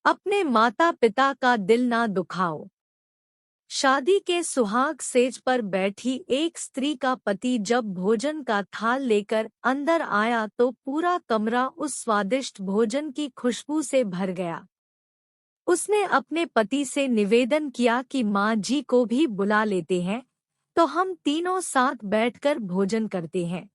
अपने माता पिता का दिल ना दुखाओ। शादी के सुहाग सेज पर बैठी एक स्त्री का पति जब भोजन का थाल लेकर अंदर आया तो पूरा कमरा उस स्वादिष्ट भोजन की खुशबू से भर गया। उसने अपने पति से निवेदन किया कि माँ जी को भी बुला लेते हैं, तो हम तीनों साथ बैठकर भोजन करते हैं।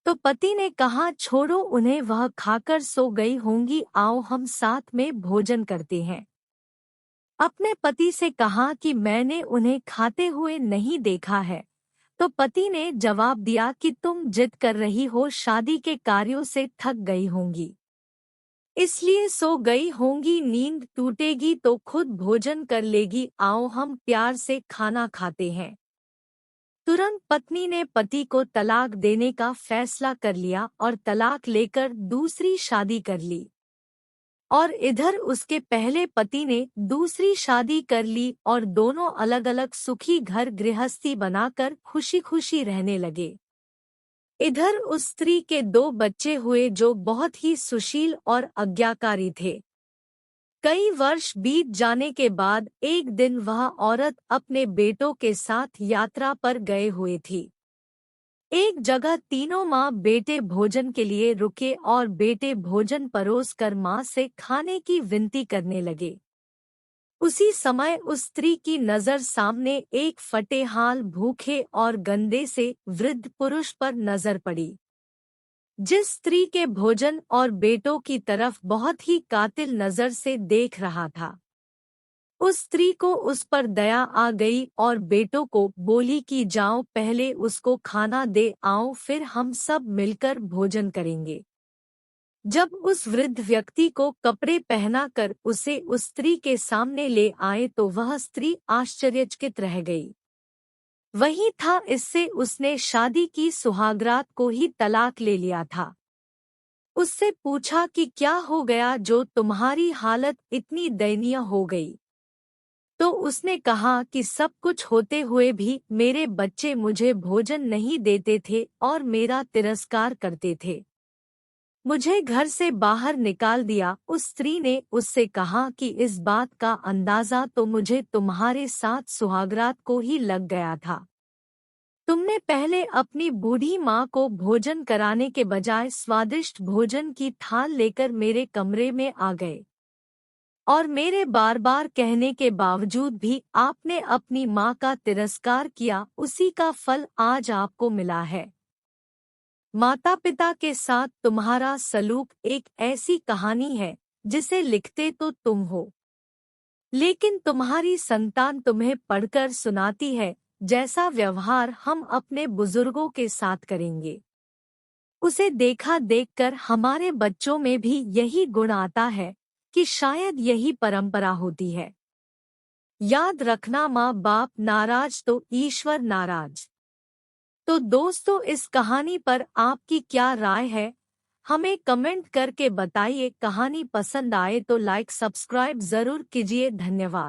तो पति ने कहा, छोड़ो उन्हें, वह खाकर सो गई होंगी, आओ हम साथ में भोजन करते हैं। अपने पति से कहा कि मैंने उन्हें खाते हुए नहीं देखा है। तो पति ने जवाब दिया कि तुम जिद कर रही हो, शादी के कार्यों से थक गई होंगी, इसलिए सो गई होंगी, नींद टूटेगी तो खुद भोजन कर लेगी, आओ हम प्यार से खाना खाते हैं। तुरंत पत्नी ने पति को तलाक देने का फैसला कर लिया और तलाक लेकर दूसरी शादी कर ली। और इधर उसके पहले पति ने दूसरी शादी कर ली और दोनों अलग अलग सुखी घर गृहस्थी बनाकर खुशी खुशी रहने लगे। इधर उस स्त्री के 2 बच्चे हुए जो बहुत ही सुशील और आज्ञाकारी थे। कई वर्ष बीत जाने के बाद एक दिन वह औरत अपने बेटों के साथ यात्रा पर गए हुए थी। एक जगह तीनों माँ बेटे भोजन के लिए रुके और बेटे भोजन परोस कर माँ से खाने की विनती करने लगे। उसी समय उस स्त्री की नजर सामने एक फटे हाल, भूखे और गंदे से वृद्ध पुरुष पर नजर पड़ी। जिस स्त्री के भोजन और बेटों की तरफ बहुत ही कातिल नजर से देख रहा था, उस स्त्री को उस पर दया आ गई और बेटों को बोली कि जाओ पहले उसको खाना दे आओ, फिर हम सब मिलकर भोजन करेंगे। जब उस वृद्ध व्यक्ति को कपड़े पहनाकर उसे उस स्त्री के सामने ले आए तो वह स्त्री आश्चर्यचकित रह गई। वही था, इससे उसने शादी की सुहागरात को ही तलाक ले लिया था। उससे पूछा कि क्या हो गया जो तुम्हारी हालत इतनी दयनीय हो गई। तो उसने कहा कि सब कुछ होते हुए भी मेरे बच्चे मुझे भोजन नहीं देते थे और मेरा तिरस्कार करते थे, मुझे घर से बाहर निकाल दिया। उस स्त्री ने उससे कहा कि इस बात का अंदाजा तो मुझे तुम्हारे साथ सुहागरात को ही लग गया था। तुमने पहले अपनी बूढ़ी माँ को भोजन कराने के बजाय स्वादिष्ट भोजन की थाल लेकर मेरे कमरे में आ गए और मेरे बार बार कहने के बावजूद भी आपने अपनी माँ का तिरस्कार किया। उसी का फल आज आपको मिला है। माता पिता के साथ तुम्हारा सलूक एक ऐसी कहानी है जिसे लिखते तो तुम हो, लेकिन तुम्हारी संतान तुम्हें पढ़कर सुनाती है। जैसा व्यवहार हम अपने बुजुर्गों के साथ करेंगे, उसे देखा देखकर हमारे बच्चों में भी यही गुण आता है कि शायद यही परंपरा होती है। याद रखना, माँ बाप नाराज तो ईश्वर नाराज। तो दोस्तों, इस कहानी पर आपकी क्या राय है, हमें कमेंट करके बताइए। कहानी पसंद आए तो लाइक सब्सक्राइब जरूर कीजिए। धन्यवाद।